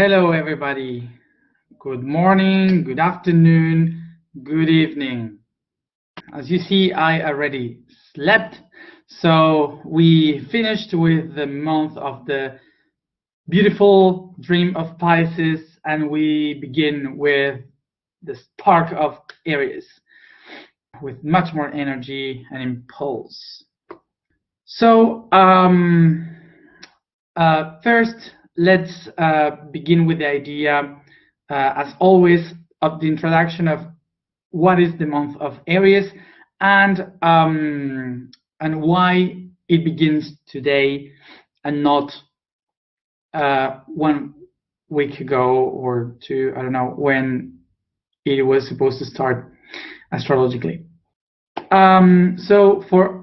Hello, everybody. Good morning, good afternoon, good evening. As you see, I already slept. So we finished with the month of the beautiful dream of Pisces, and we begin with the spark of Aries with much more energy and impulse. So, first, let's begin with the idea, as always, of the introduction of what is the month of Aries and why it begins today and not 1 week ago or two. I don't know when it was supposed to start astrologically. So for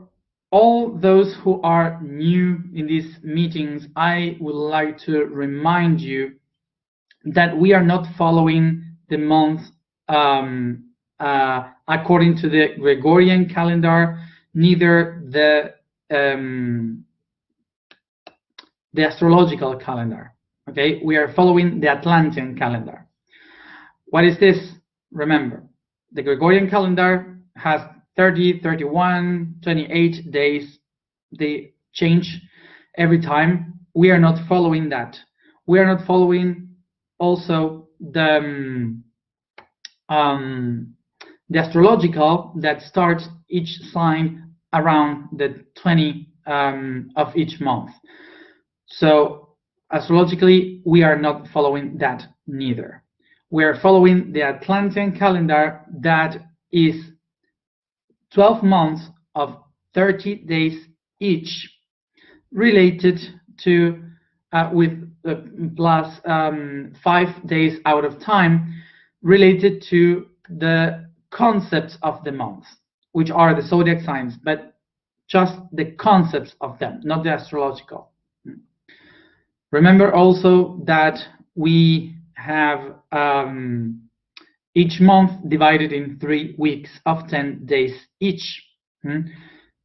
all those who are new in these meetings, I would like to remind you that we are not following the month according to the Gregorian calendar, neither the astrological calendar. Okay, we are following the Atlantean calendar. What is this? Remember, the Gregorian calendar has 30, 31, 28 days. They change every time. We are not following that. We are not following also the astrological that starts each sign around the 20 of each month. So astrologically, we are not following that neither. We are following the Atlantean calendar that is 12 months of 30 days each, related to with plus 5 days out of time, related to the concepts of the months, which are the zodiac signs, but just the concepts of them, not the astrological. Remember also that we have each month divided in 3 weeks of 10 days each.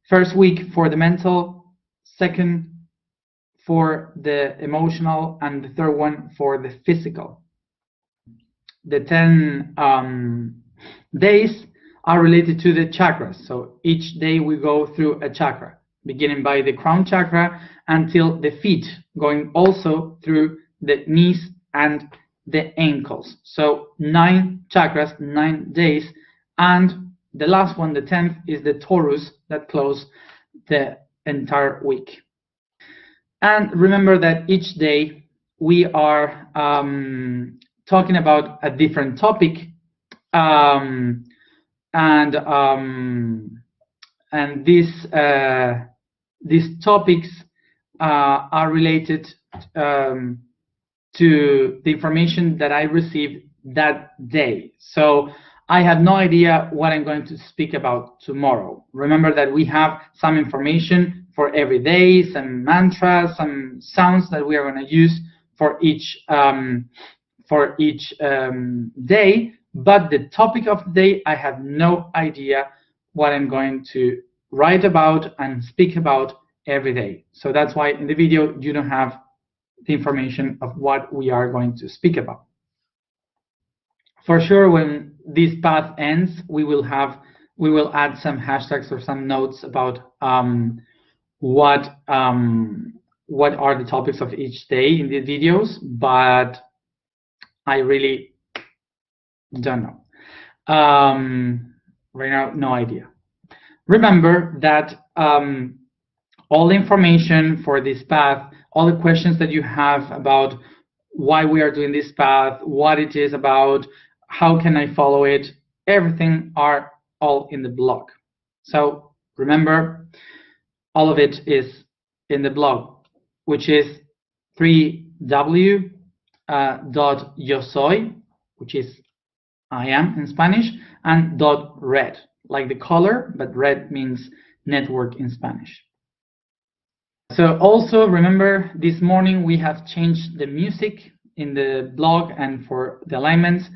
First week for the mental, second for the emotional, and the third one for the physical. The 10 days are related to the chakras. So each day we go through a chakra, beginning by the crown chakra until the feet, going also through the knees and the ankles. So 9 chakras, 9 days, and the last one, the 10th, is the Taurus that close the entire week. And remember that each day we are talking about a different topic, and these topics are related to the information that I received that day. So I have no idea what I'm going to speak about tomorrow. Remember that we have some information for every day, some mantras, some sounds that we are going to use for each day. But the topic of the day, I have no idea what I'm going to write about and speak about every day. So that's why in the video you don't have the information of what we are going to speak about. For sure, when this path ends, we will add some hashtags or some notes about what are the topics of each day in the videos, but I really don't know. Right now, no idea. Remember that all the information for this path, all the questions that you have about why we are doing this path, what it is about, how can I follow it, everything are all in the blog. So remember, all of it is in the blog, which is 3w.yosoy, which is I am in Spanish, and .red, like the color, but red means network in Spanish. So also remember, this morning we have changed the music in the blog and for the alignments.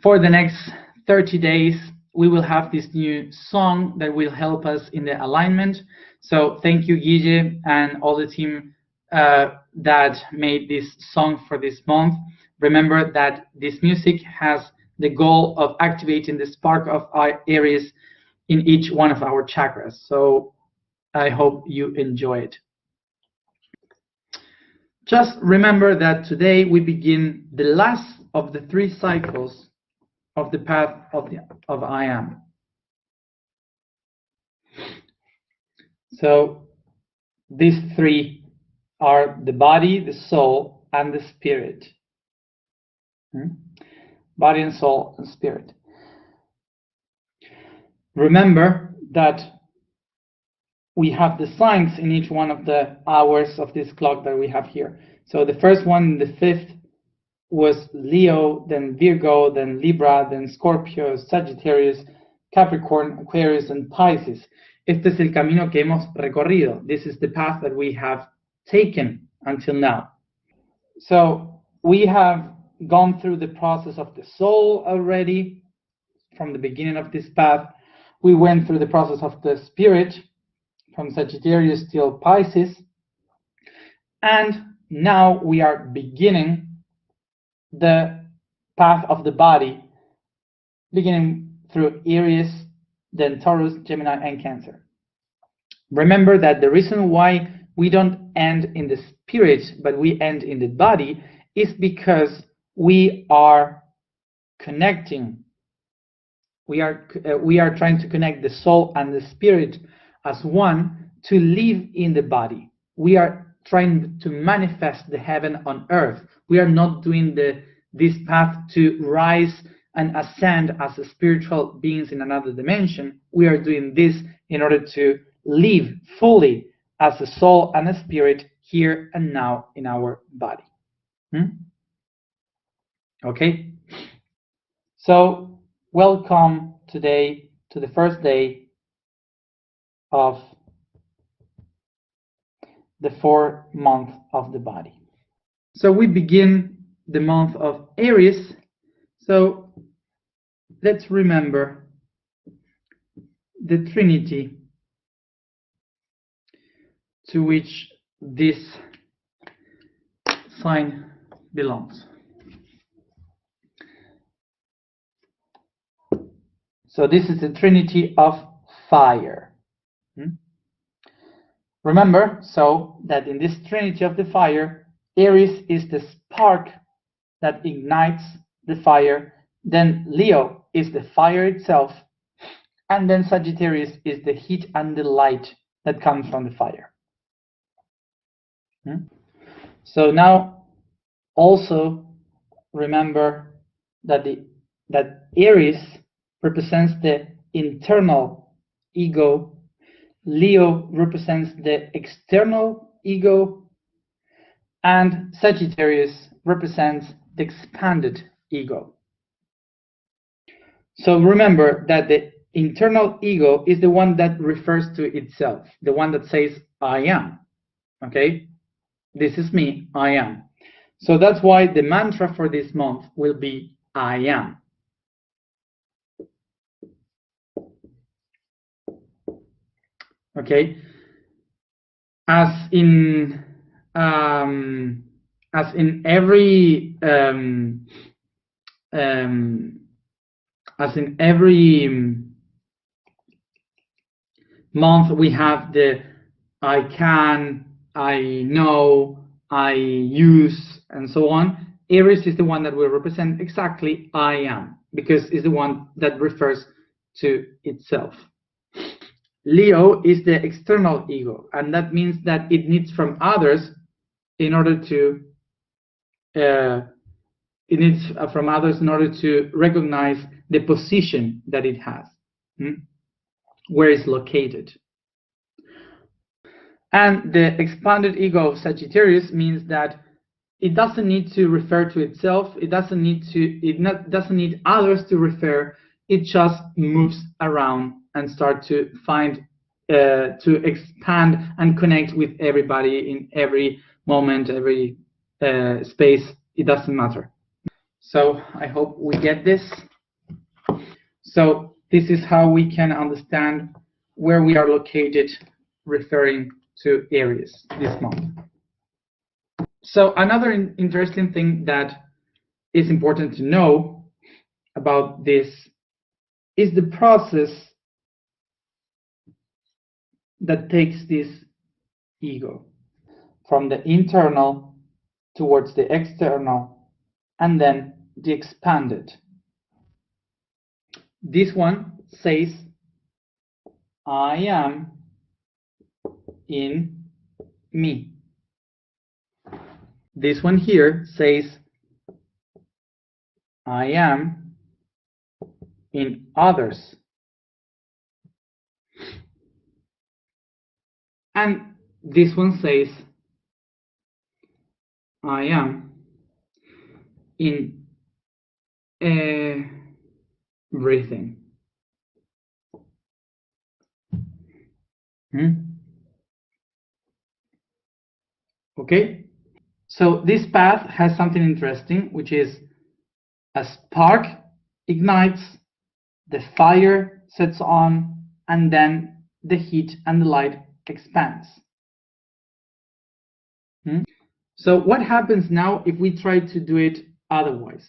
For the next 30 days, we will have this new song that will help us in the alignment. So thank you, Guille, and all the team that made this song for this month. Remember that this music has the goal of activating the spark of our Aries in each one of our chakras. So I hope you enjoy it. Just remember that today we begin the last of the 3 cycles of the path of I Am. So these 3 are the body, the soul, and the spirit. Body and soul and spirit. Remember that we have the signs in each one of the hours of this clock that we have here. So the first one, the 5th, was Leo, then Virgo, then Libra, then Scorpio, Sagittarius, Capricorn, Aquarius, and Pisces. Este es el camino que hemos recorrido. This is the path that we have taken until now. So we have gone through the process of the soul already from the beginning of this path. We went through the process of the spirit from Sagittarius till Pisces. And now we are beginning the path of the body, beginning through Aries, then Taurus, Gemini, and Cancer. Remember that the reason why we don't end in the spirit, but we end in the body, is because we are connecting. We are trying to connect the soul and the spirit as one to live in the body. We are trying to manifest the heaven on earth. We are not doing this path to rise and ascend as a spiritual beings in another dimension. We are doing this in order to live fully as a soul and a spirit here and now in our body. Okay? So, welcome today to the first day of the 4th month of the body. So we begin the month of Aries. So let's remember the Trinity to which this sign belongs. So this is the Trinity of fire. Remember, so that in this Trinity of the fire, Aries is the spark that ignites the fire, then Leo is the fire itself, and then Sagittarius is the heat and the light that comes from the fire. So now also remember that Aries represents the internal ego, Leo represents the external ego, and Sagittarius represents the expanded ego. So remember that the internal ego is the one that refers to itself, the one that says, I am. Okay? This is me, I am. So that's why the mantra for this month will be, I am. Okay? As in every month we have the I can, I know, I use, and so on. Aries is the one that will represent exactly I am, because it's the one that refers to itself. Leo is the external ego, and that means that it needs from others in order to recognize the position that it has, where it's located. And the expanded ego of Sagittarius means that it doesn't need to refer to itself. It doesn't need others to refer. It just moves around and start to find, to expand and connect with everybody in every moment, every space. It doesn't matter. So I hope we get this. So this is how we can understand where we are located, referring to Aries this month. So another interesting thing that is important to know about this is the process that takes this ego from the internal towards the external and then the expanded. This one says, I am in me. This one here says, I am in others. And this one says, I am in everything. Okay? So this path has something interesting, which is a spark ignites, the fire sets on, and then the heat and the light expands. So what happens now if we try to do it otherwise,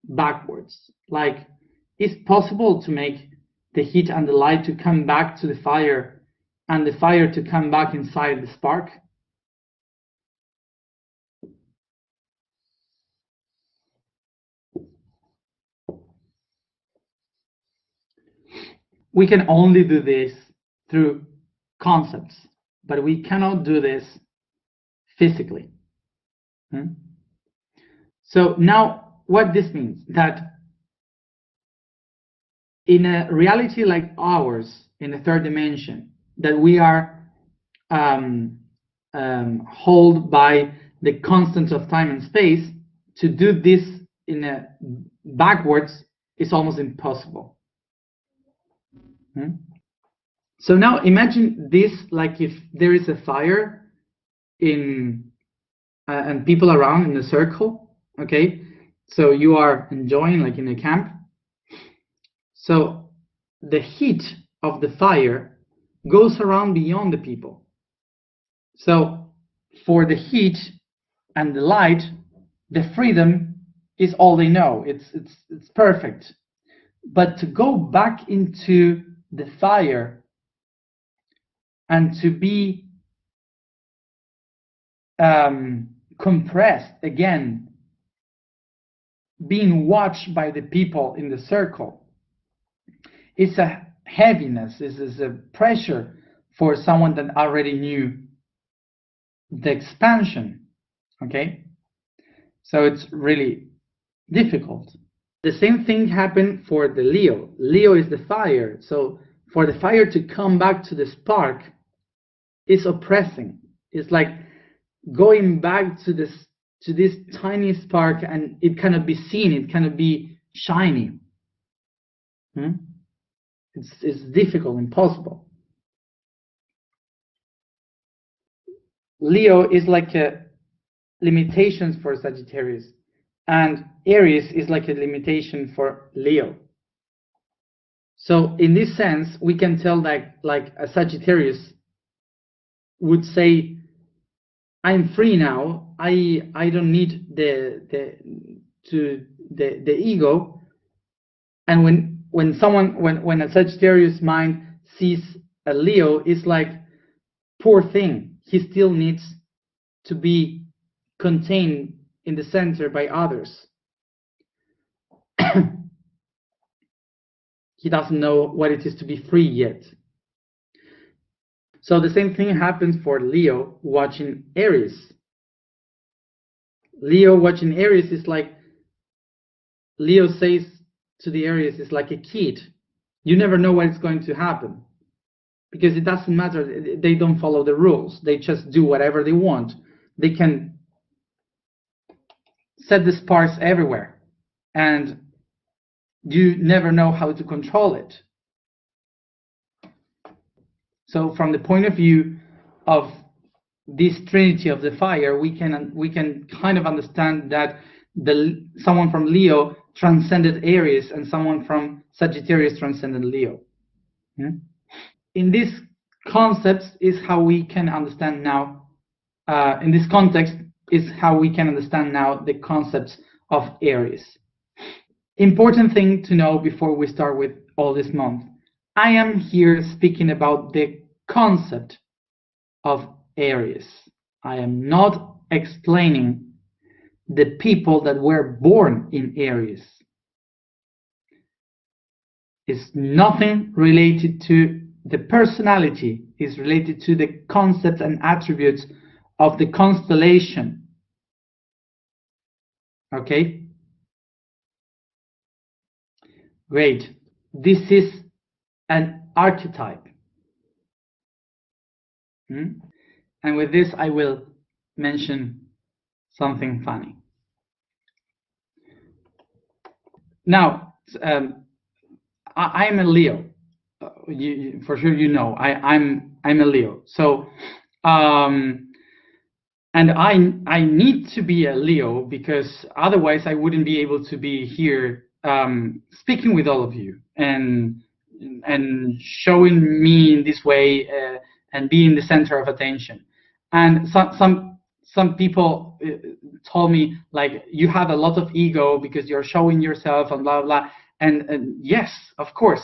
backwards? Like, is it possible to make the heat and the light to come back to the fire and the fire to come back inside the spark? We can only do this through concepts, but we cannot do this physically. So now what this means, that in a reality like ours, in the third dimension, that we are held by the constants of time and space, to do this in a backwards is almost impossible. So now imagine this like if there is a fire in and people around in a circle, okay? So you are enjoying like in a camp. So the heat of the fire goes around beyond the people. So for the heat and the light, the freedom is all they know. It's perfect. But to go back into the fire and to be compressed again, being watched by the people in the circle, it's a heaviness, is a pressure for someone that already knew the expansion. Okay, so it's really difficult. The same thing happened for the Leo. Leo is the fire, so for the fire to come back to the spark is oppressing. It's like going back to this tiny spark, and it cannot be seen, it cannot be shiny. It's difficult, impossible. Leo is like a limitations for Sagittarius, and Aries is like a limitation for Leo. So in this sense, we can tell that like a Sagittarius would say, I'm free now. I don't need the ego. And when a Sagittarius mind sees a Leo, it's like, poor thing. He still needs to be contained in the center by others. He doesn't know what it is to be free yet. So the same thing happens for Leo watching Aries. Leo watching Aries is like, Leo says to the Aries, it's like a kid. You never know what is going to happen, because it doesn't matter. They don't follow the rules. They just do whatever they want. They can set the sparks everywhere, and you never know how to control it. So from the point of view of this trinity of the fire, we can kind of understand that someone from Leo transcended Aries, and someone from Sagittarius transcended Leo. In these concepts is how we can understand now, in this context, is how we can understand now the concepts of Aries. Important thing to know before we start with all this month. I am here speaking about the concept of Aries. I am not explaining the people that were born in Aries. It's nothing related to the personality, it's related to the concepts and attributes of the constellation. Okay? Great. This is an archetype. And with this, I will mention something funny. Now, I'm a Leo. For sure, you know I'm a Leo. So, and I need to be a Leo because otherwise I wouldn't be able to be here speaking with all of you and showing me in this way and being the center of attention. And some people told me, like, you have a lot of ego because you're showing yourself and blah blah. And yes, of course.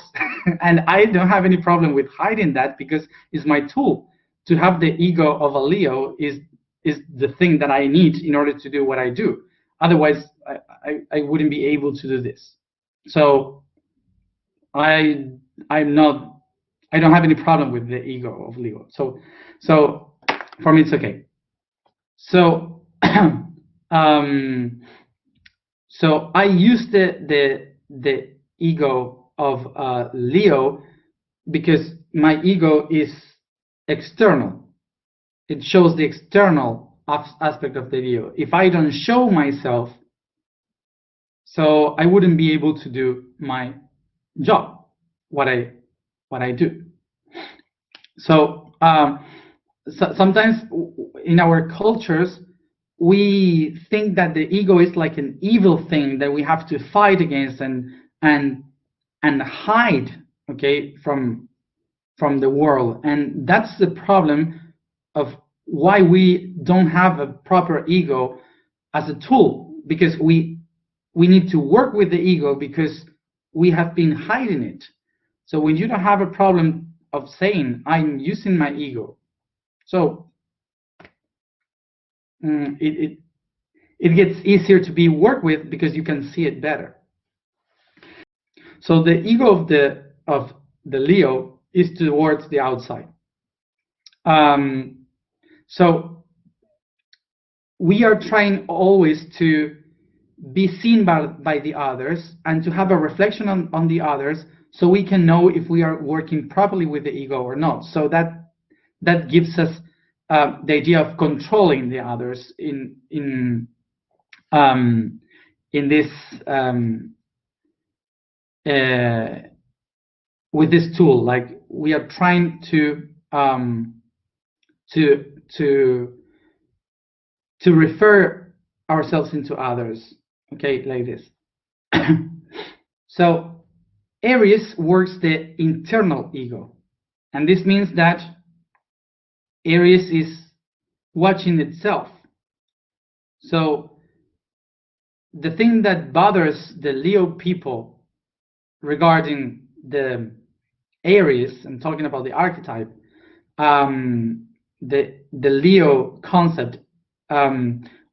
And I don't have any problem with hiding that because it's my tool. To have the ego of a Leo is the thing that I need in order to do what I do. Otherwise, I wouldn't be able to do this. So I don't have any problem with the ego of Leo. So for me it's okay. So so I use the ego of Leo because my ego is external. It shows the external aspect of the Leo. If I don't show myself, so I wouldn't be able to do my job, what I do. So, sometimes in our cultures, we think that the ego is like an evil thing that we have to fight against and hide, okay, from the world. And that's the problem of why we don't have a proper ego as a tool, because we need to work with the ego because we have been hiding it. So when you don't have a problem of saying I'm using my ego, so it gets easier to be worked with because you can see it better. So the ego of the Leo is towards the outside. So we are trying always to be seen by the others and to have a reflection on the others, so we can know if we are working properly with the ego or not. So that gives us the idea of controlling the others in this with this tool. Like, we are trying to refer ourselves into others, okay, like this. So Aries works the internal ego, and this means that Aries is watching itself. So the thing that bothers the Leo people regarding the Aries, I'm talking about the archetype, the Leo concept,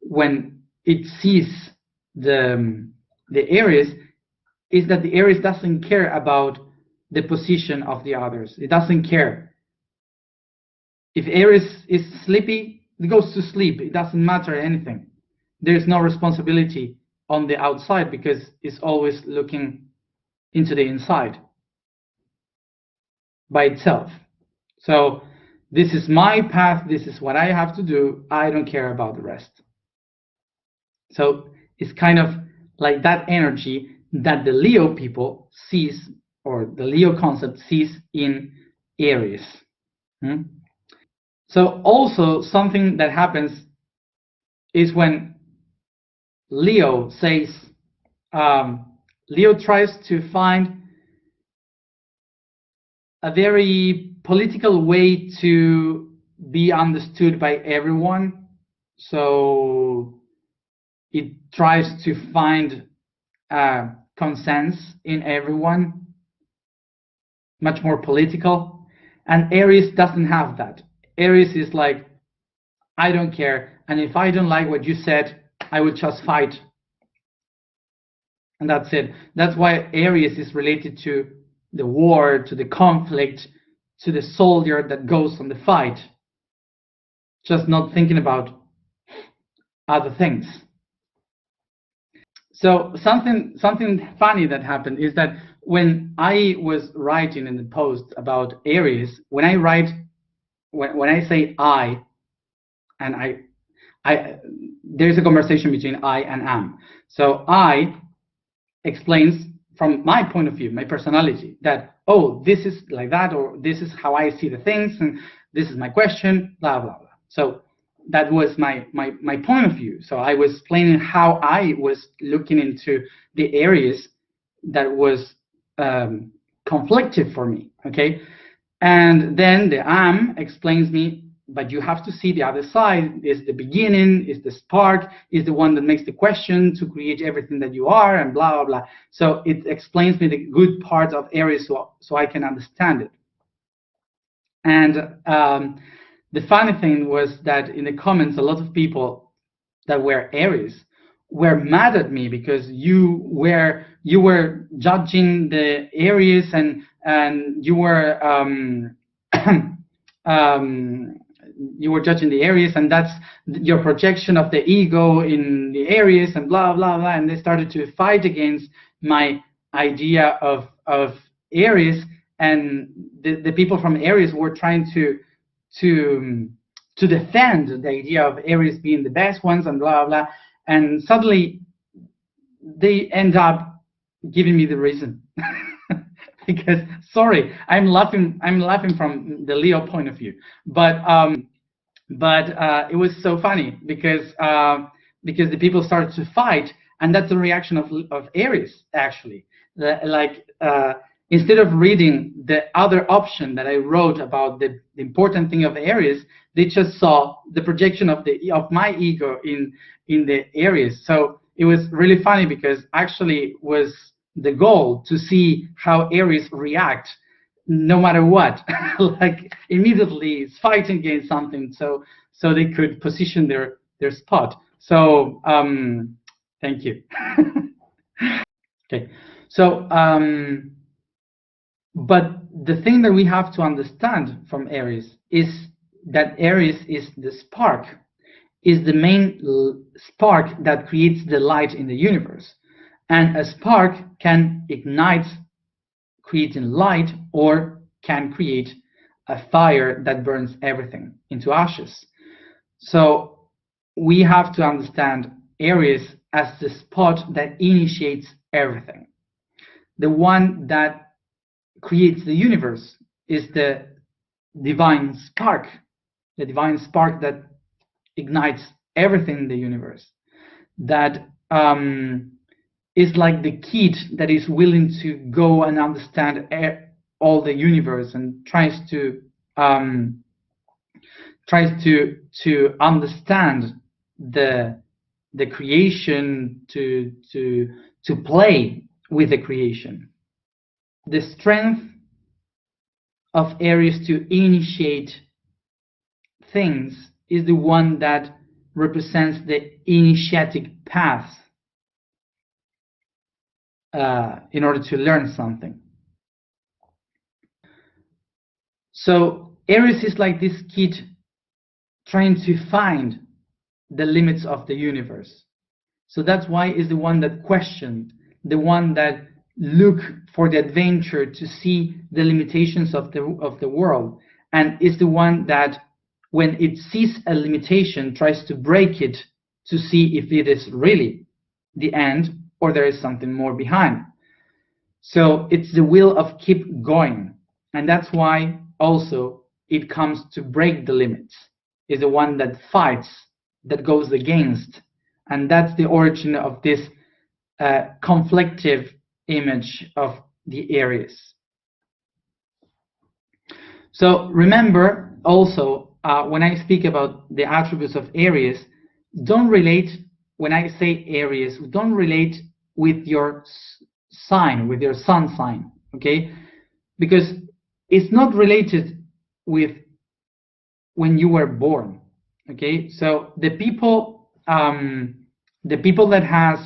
when it sees the Aries, is that the Aries doesn't care about the position of the others. It doesn't care. If Aries is sleepy, it goes to sleep. It doesn't matter anything. There's no responsibility on the outside because it's always looking into the inside by itself. So this is my path. This is what I have to do. I don't care about the rest. So it's kind of like that energy that the Leo people sees, or the Leo concept sees in Aries. So also something that happens is when Leo says, Leo tries to find a very political way to be understood by everyone. So it tries to find consensus in everyone, much more political. And Aries doesn't have that. Aries is like, I don't care, and if I don't like what you said, I will just fight. And that's it. That's why Aries is related to the war, to the conflict, to the soldier that goes on the fight, just not thinking about other things. So something funny that happened is that when I was writing in the post about Aries, when I write, when I say I, and there's a conversation between I and am. So I explains from my point of view, my personality, that, oh, this is like that, or this is how I see the things, and this is my question, blah, blah, blah. So that was my point of view. So I was explaining how I was looking into the areas that was conflicted for me, okay? And then the am explains me, but you have to see the other side, is the beginning, is the spark, is the one that makes the question to create everything that you are, and blah, blah, blah. So it explains me the good part of Aries so I can understand it. And the funny thing was that in the comments, a lot of people that were Aries were mad at me because you were judging the Aries and you were you were judging the Aries, and that's your projection of the ego in the Aries, and blah, blah, blah. And they started to fight against my idea of Aries, and the people from Aries were trying to defend the idea of Aries being the best ones, and blah, blah. And suddenly they end up giving me the reason. Because, sorry, I'm laughing from the Leo point of view, but it was so funny because the people started to fight, and that's the reaction of Aries, actually. Instead of reading the other option that I wrote about the important thing of Aries, they just saw the projection of my ego in the Aries. So it was really funny because actually was the goal to see how Aries react no matter what. Like immediately it's fighting against something, so they could position their spot. So thank you. Okay, so but the thing that we have to understand from Aries is that Aries is the spark, is the main spark that creates the light in the universe. And a spark can ignite, creating light, or can create a fire that burns everything into ashes. So we have to understand Aries as the spot that initiates everything. The one that creates the universe is the divine spark that ignites everything in the universe. That is like the kid that is willing to go and understand all the universe and tries to understand the creation, to play with the creation. The strength of Aries to initiate things is the one that represents the initiatic path in order to learn something. So Aries is like this kid trying to find the limits of the universe. So that's why it's the one that questioned, the one that look for the adventure to see the limitations of the world, and is the one that when it sees a limitation tries to break it to see if it is really the end or there is something more behind. So it's the will of keep going, and that's why also it comes to break the limits, is the one that fights, that goes against, and that's the origin of this conflictive image of the Aries. So remember also when I speak about the attributes of Aries, don't relate, when I say Aries, don't relate with your sign, with your sun sign, okay? Because it's not related with when you were born, okay? So the people that has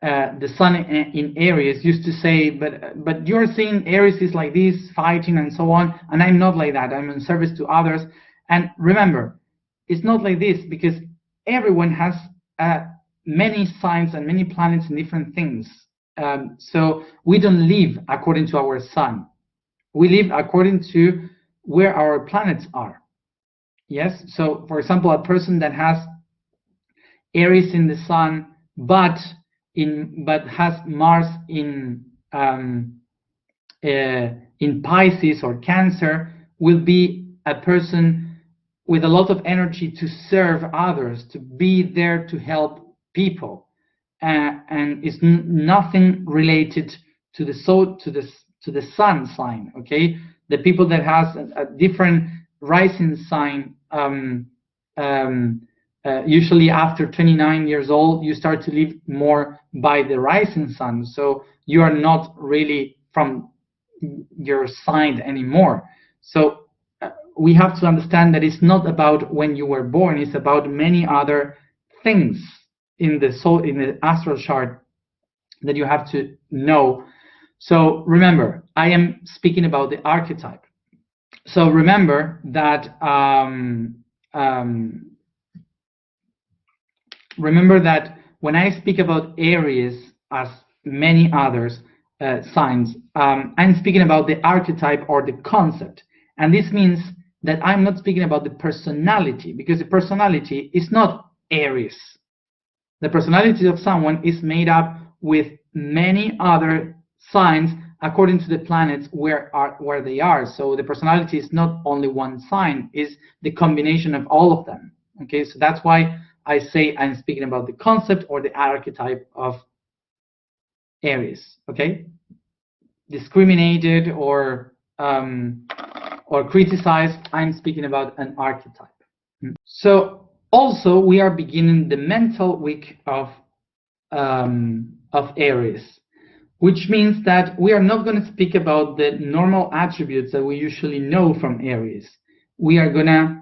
the sun in Aries used to say, but you're saying Aries is like this, fighting and so on, and I'm not like that. I'm in service to others. And remember, it's not like this because everyone has many signs and many planets and different things. So we don't live according to our sun. We live according to where our planets are. Yes. So, for example, a person that has Aries in the sun, but has Mars in Pisces or Cancer, will be a person with a lot of energy to serve others, to be there to help people, and it's nothing related to the sun sign. Okay, the people that has a different rising sign, usually after 29 years old, you start to live more by the rising sun. So you are not really from your sign anymore. So we have to understand that it's not about when you were born, it's about many other things in the astral chart that you have to know. So remember, I am speaking about the archetype. So remember that when I speak about Aries, as many others signs, I'm speaking about the archetype or the concept. And this means that I'm not speaking about the personality, because the personality is not Aries. The personality of someone is made up with many other signs according to the planets where they are. So the personality is not only one sign, it's the combination of all of them. Okay, so that's why I say I'm speaking about the concept or the archetype of Aries. Okay, discriminated or criticized, I'm speaking about an archetype. So also we are beginning the mental week of Aries, which means that we are not going to speak about the normal attributes that we usually know from Aries. We are going to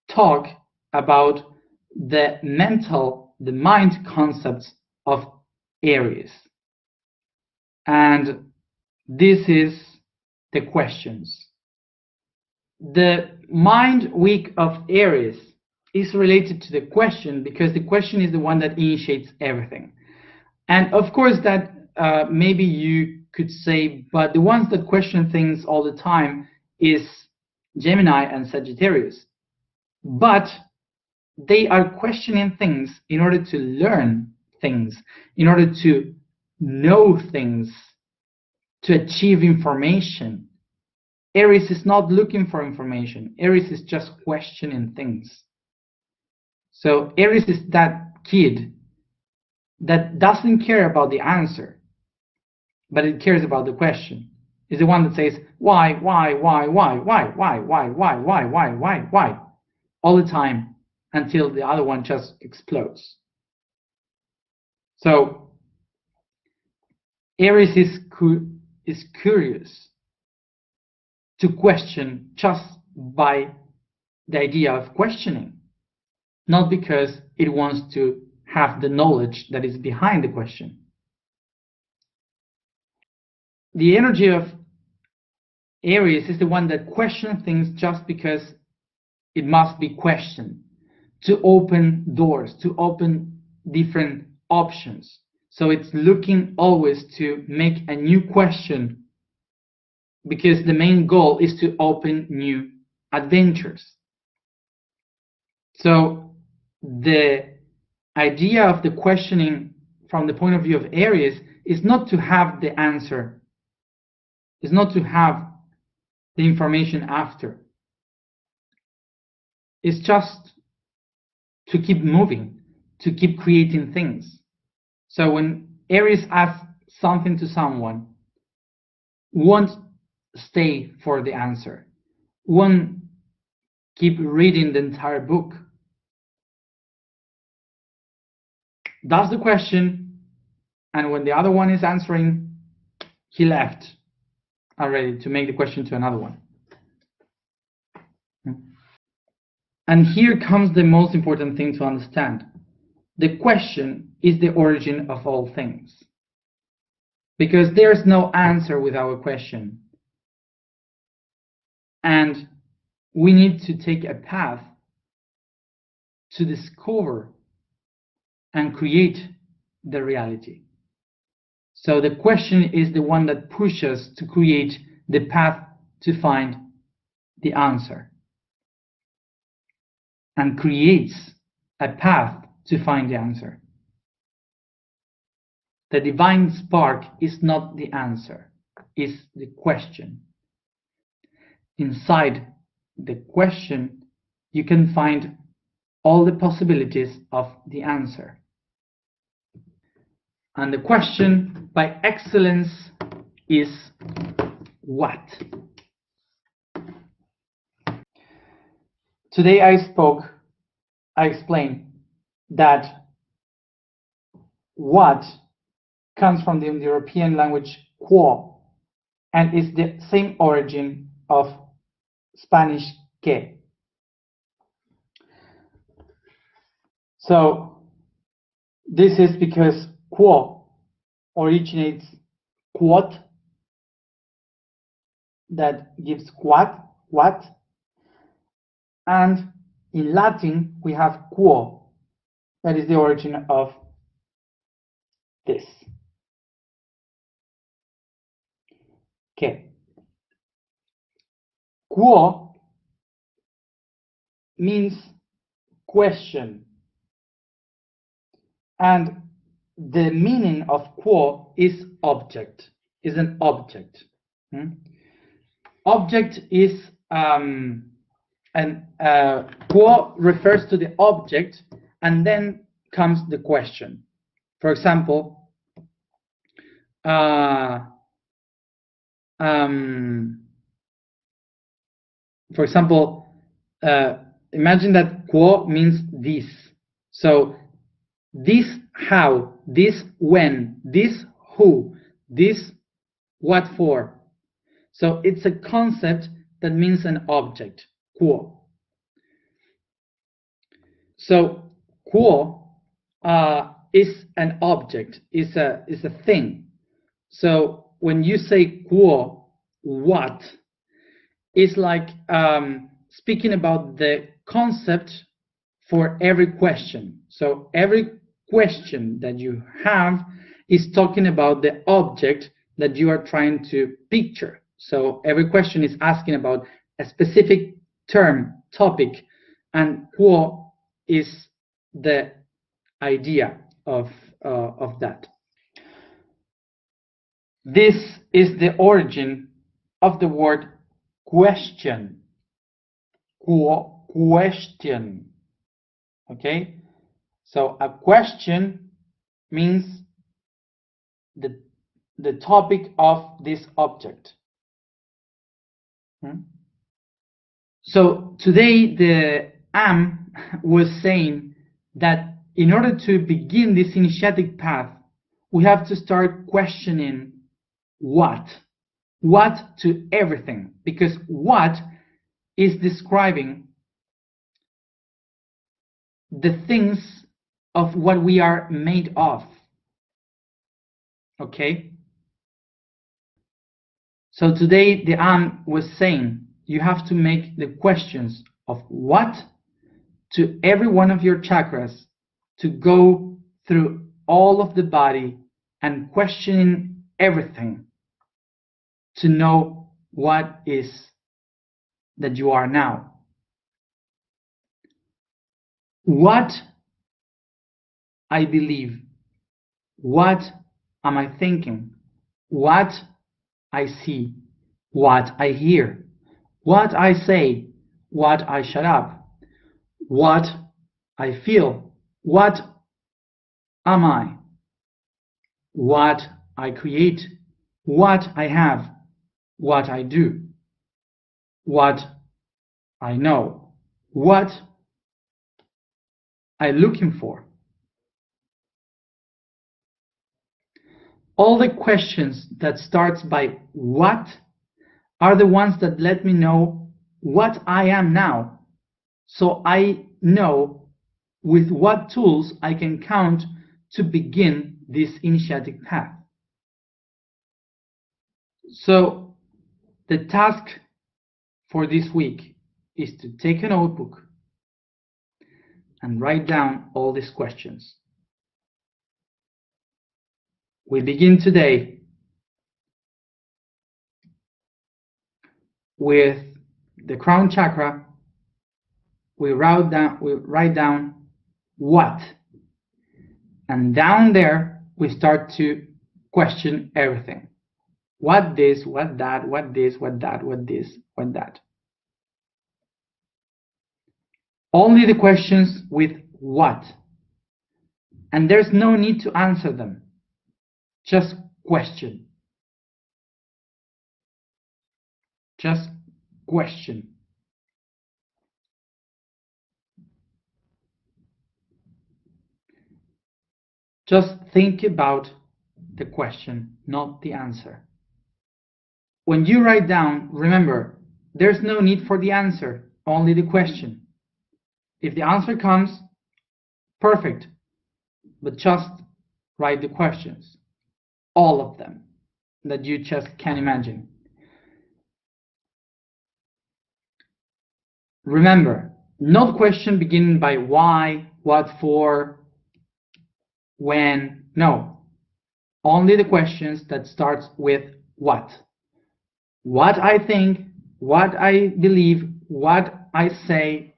talk about the mind concepts of Aries. And this is the questions. The mind week of Aries is related to the question because the question is the one that initiates everything. And of course that maybe you could say, but the ones that question things all the time is Gemini and Sagittarius. But they are questioning things in order to learn things, in order to know things, to achieve information. Aries is not looking for information. Aries is just questioning things. So Aries is that kid that doesn't care about the answer, but it cares about the question. It's the one that says, why, all the time until the other one just explodes. So Aries is curious to question just by the idea of questioning, not because it wants to have the knowledge that is behind the question. The energy of Aries is the one that questions things just because it must be questioned, to open doors, to open different options. So it's looking always to make a new question because the main goal is to open new adventures. So the idea of the questioning from the point of view of Aries is not to have the answer, is not to have the information after. It's just to keep moving, to keep creating things. So when Aries asks something to someone, won't stay for the answer, won't keep reading the entire book, does the question, and when the other one is answering, he left already to make the question to another one. And here comes the most important thing to understand. The question is the origin of all things. Because there's no answer without a question. And we need to take a path to discover and create the reality. So the question is the one that pushes us to create the path to find the answer, and creates a path to find the answer. The divine spark is not the answer, it's the question. Inside the question, you can find all the possibilities of the answer. And the question by excellence is what? Today I explained that what comes from the European language quo and is the same origin of Spanish que. So this is because quo originates quod, that gives what, and in Latin we have quo, that is the origin of this. Que. Quo means question, and the meaning of quo is object, is an object. Object is quo refers to the object, and then comes the question. For example, imagine that quo means this. So this how, this when, this who, this what for. So it's a concept that means an object, quo. So quo is an object, is a thing. So when you say quo, what, it's like speaking about the concept for every question. So every question that you have is talking about the object that you are trying to picture. So every question is asking about a specific term, topic, and quo is the idea of that. This is the origin of the word question. Question. Okay? So a question means the topic of this object. So today the Am was saying that in order to begin this initiatic path, we have to start questioning what to everything, because what is describing the things of what we are made of. Okay? So today the Am was saying you have to make the questions of what to every one of your chakras, to go through all of the body and questioning everything to know what is that you are now. What I believe, what am I thinking, what I see, what I hear, what I say, what I shut up, what I feel, what am I, what I create, what I have, what I do, what I know, what I'm looking for. All the questions that starts by what are the ones that let me know what I am now, so I know with what tools I can count to begin this initiatic path. So the task for this week is to take a notebook and write down all these questions. We begin today with the crown chakra. We write down what, and down there we start to question everything. What this, what that, what this, what that, what this, what that. Only the questions with what. And there's no need to answer them. Just question. Just question. Just think about the question, not the answer. When you write down, remember, there's no need for the answer, only the question. If the answer comes, perfect, but just write the questions, all of them, that you just can imagine. Remember, not question beginning by why, what for, when, no. Only the questions that starts with what. What I think, what I believe, what I say,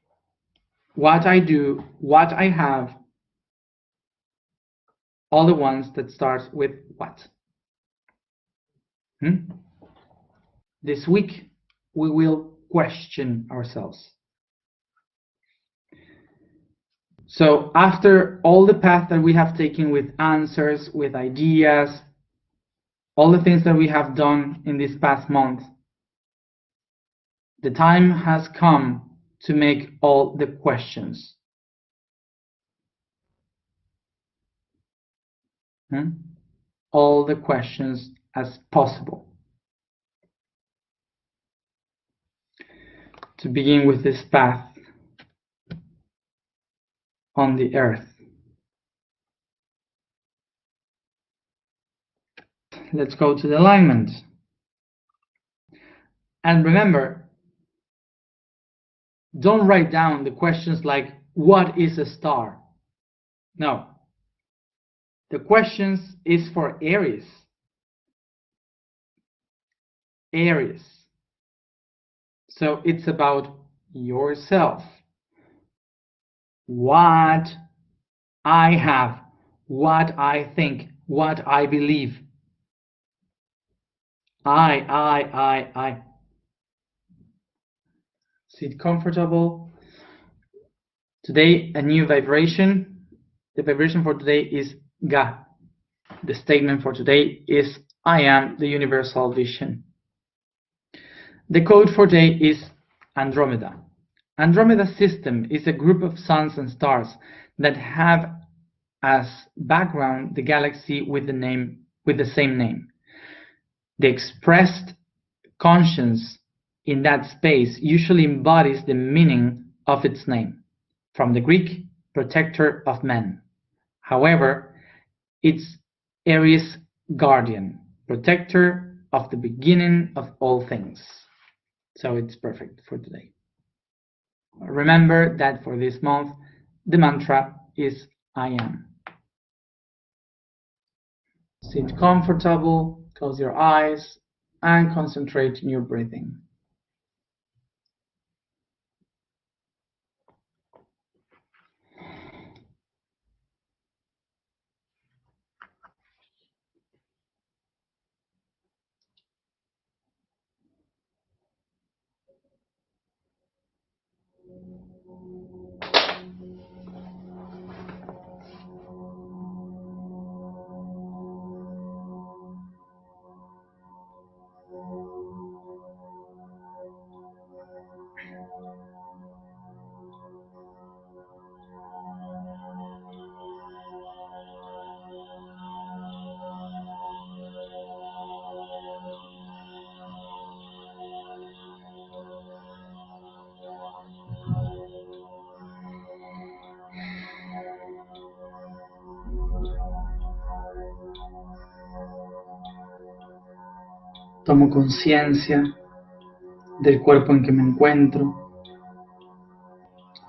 what I do, what I have, all the ones that starts with what. This week we will question ourselves. So after all the path that we have taken with answers, with ideas, all the things that we have done in this past month, the time has come to make all the questions. All the questions as possible. To begin with this path on the earth. Let's go to the alignment. And remember, don't write down the questions like, what is a star? No. The questions is for Aries. Aries. So it's about yourself. What I have, what I think, what I believe. I. Sit comfortable. Today, a new vibration. The vibration for today is Ga. The statement for today is I am the universal vision. The code for today is Andromeda. Andromeda system is a group of suns and stars that have as background the galaxy with the same name. The expressed conscience in that space usually embodies the meaning of its name, from the Greek protector of men. However, it's Aries guardian, protector of the beginning of all things. So it's perfect for today. Remember that for this month, the mantra is I am. Sit comfortable, close your eyes, and concentrate on your breathing. Tomo conciencia del cuerpo en que me encuentro.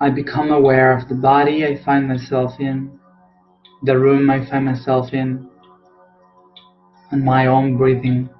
I become aware of the body I find myself in, the room I find myself in, and my own breathing.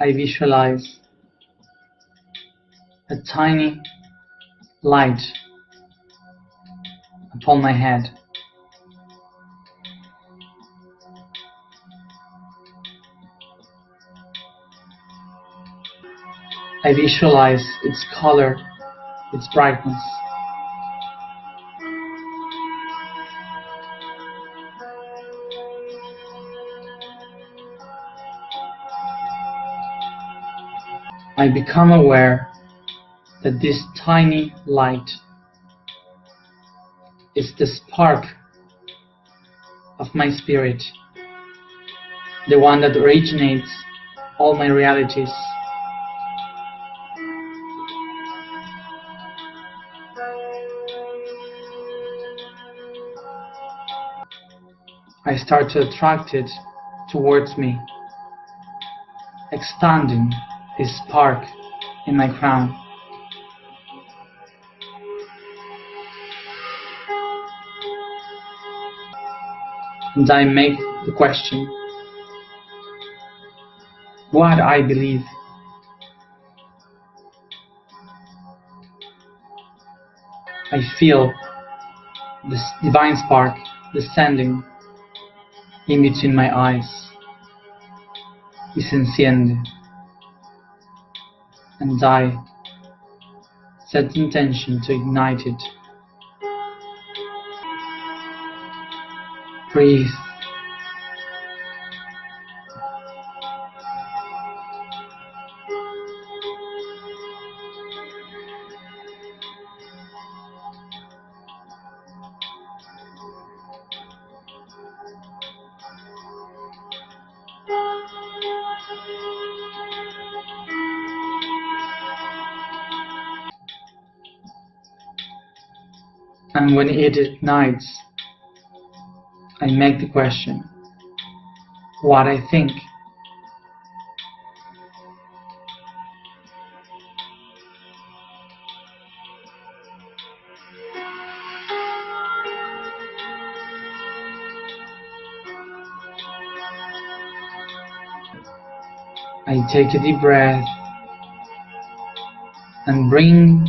I visualize a tiny light upon my head. I visualize its color, its brightness. I become aware that this tiny light is the spark of my spirit, the one that originates all my realities. I start to attract it towards me, expanding this spark in my crown. And I make the question, what I believe. I feel this divine spark descending in between my eyes. Y se enciende. And I set intention to ignite it. Breathe. And when it ignites, I make the question, what I think. I take a deep breath and bring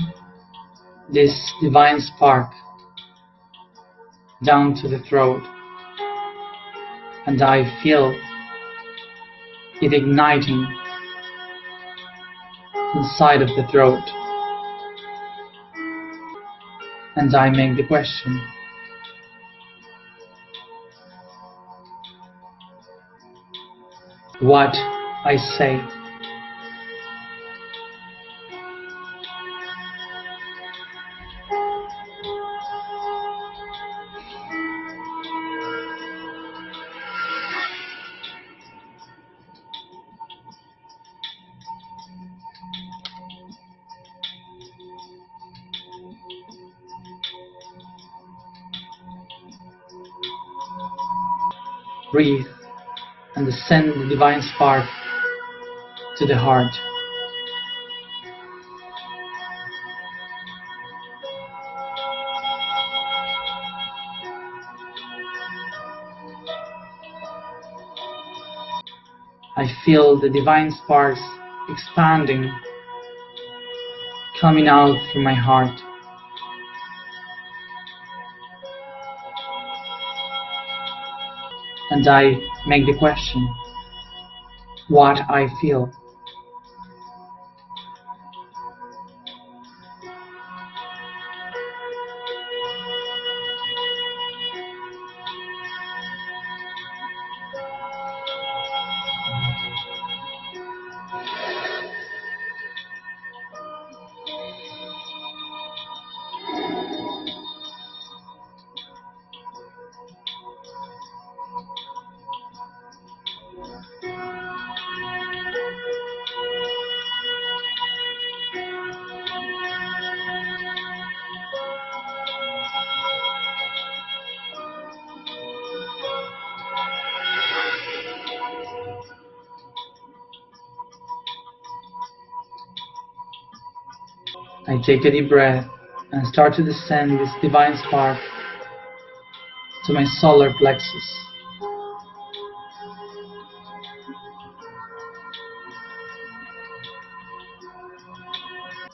this divine spark down to the throat, and I feel it igniting inside of the throat. And I make the question, what I say. Breathe and send the divine spark to the heart. I feel the divine sparks expanding, coming out from my heart. and I make the question what I feel. I take a deep breath and start to descend this divine spark to my solar plexus.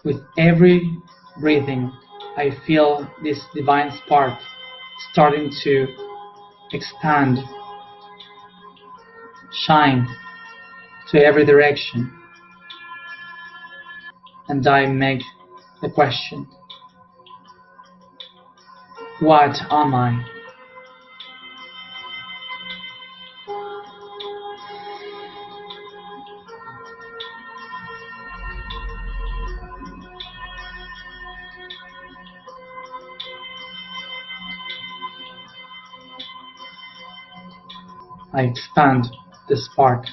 With every breathing, I feel this divine spark starting to expand, shine to every direction, and I make the question, what am I? I expand the spark.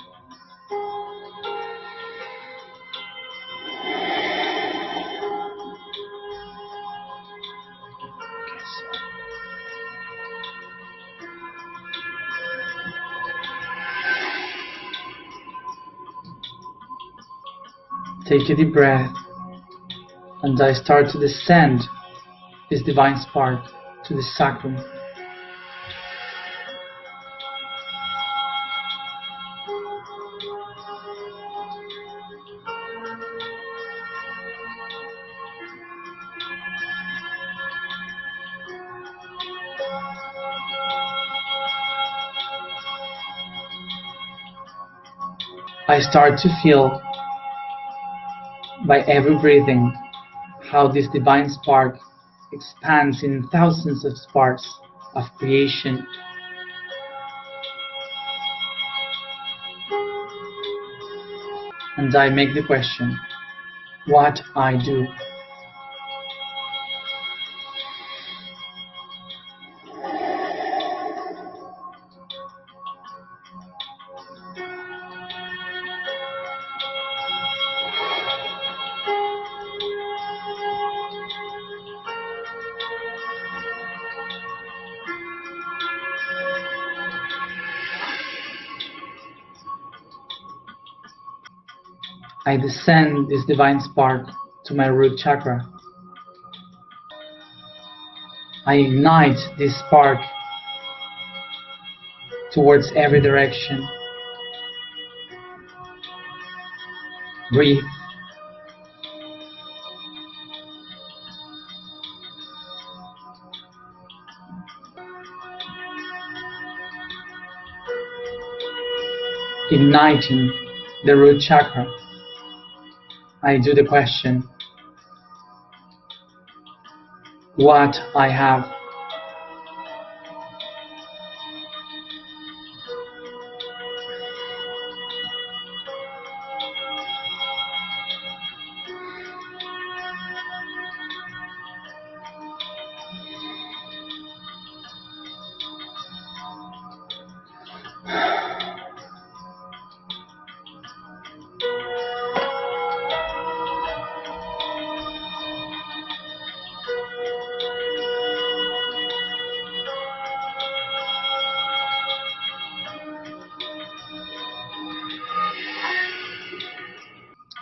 Take a deep breath, and I start to descend this divine spark to the sacrum. I start to feel by every breathing how this divine spark expands in thousands of sparks of creation. And I make the question, what I do. I descend this divine spark to my root chakra. I ignite this spark towards every direction. Breathe. Igniting the root chakra. I do the question, what I have.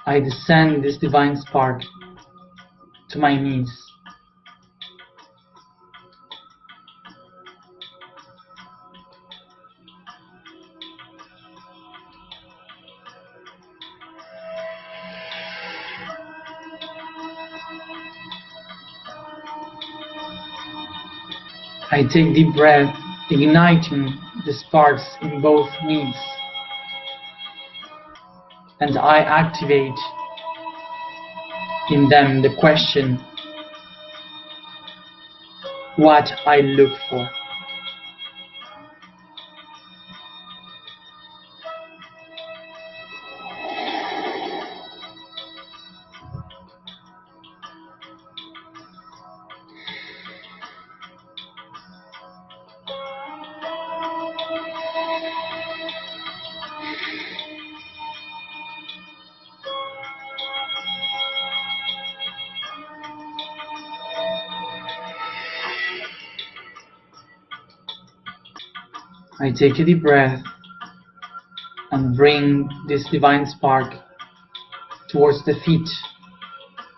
I descend this divine spark to my knees. I take deep breath, igniting the sparks in both knees, and I activate in them the question, what I look for. I take a deep breath and bring this divine spark towards the feet,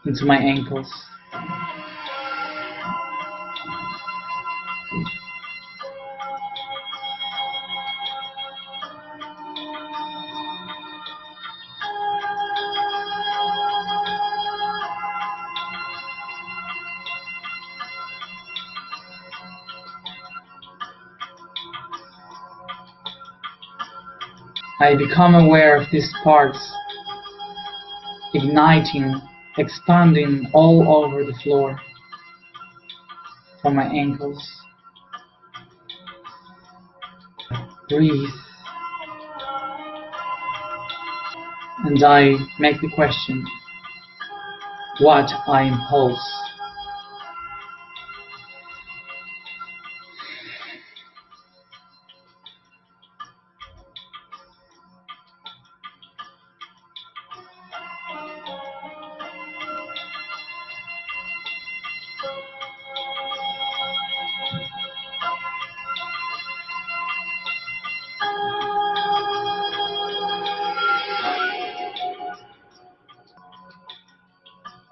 into my ankles. I become aware of these sparks igniting, expanding all over the floor from my ankles. Breathe. And I make the question, what I impulse.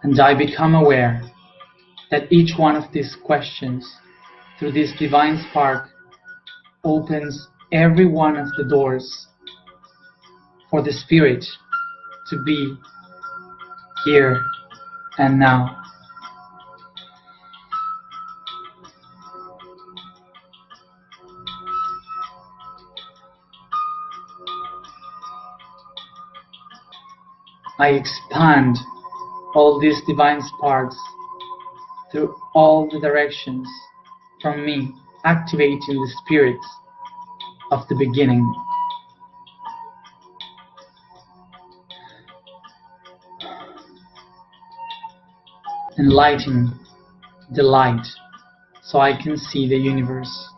And I become aware that each one of these questions, through this divine spark, opens every one of the doors for the Spirit to be here and now. I expand all these divine sparks through all the directions from me, activating the Spirit of the beginning. Enlightening the light so I can see the universe.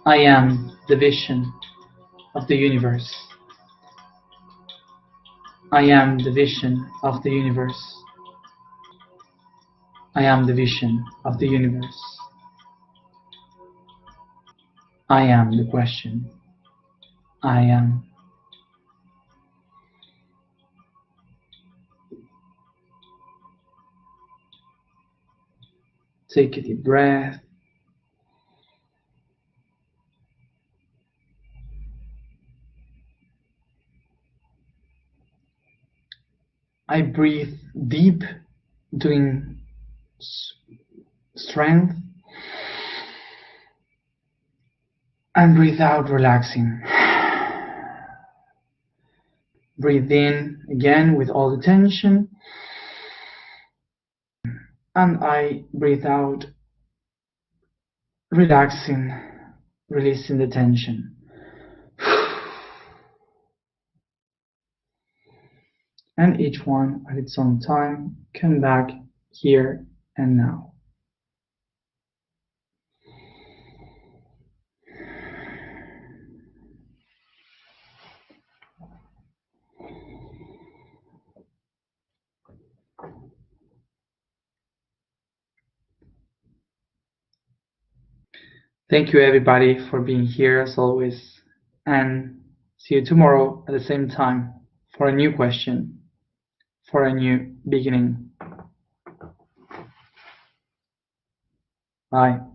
I am the vision of the universe. I am the vision of the universe. I am the vision of the universe. I am the question. I am. Take a deep breath. I breathe deep, doing strength, and breathe out, relaxing. Breathe in again with all the tension, and I breathe out, relaxing, releasing the tension. And each one at its own time, come back here and now. Thank you everybody for being here as always, and see you tomorrow at the same time for a new question, for a new beginning. Bye.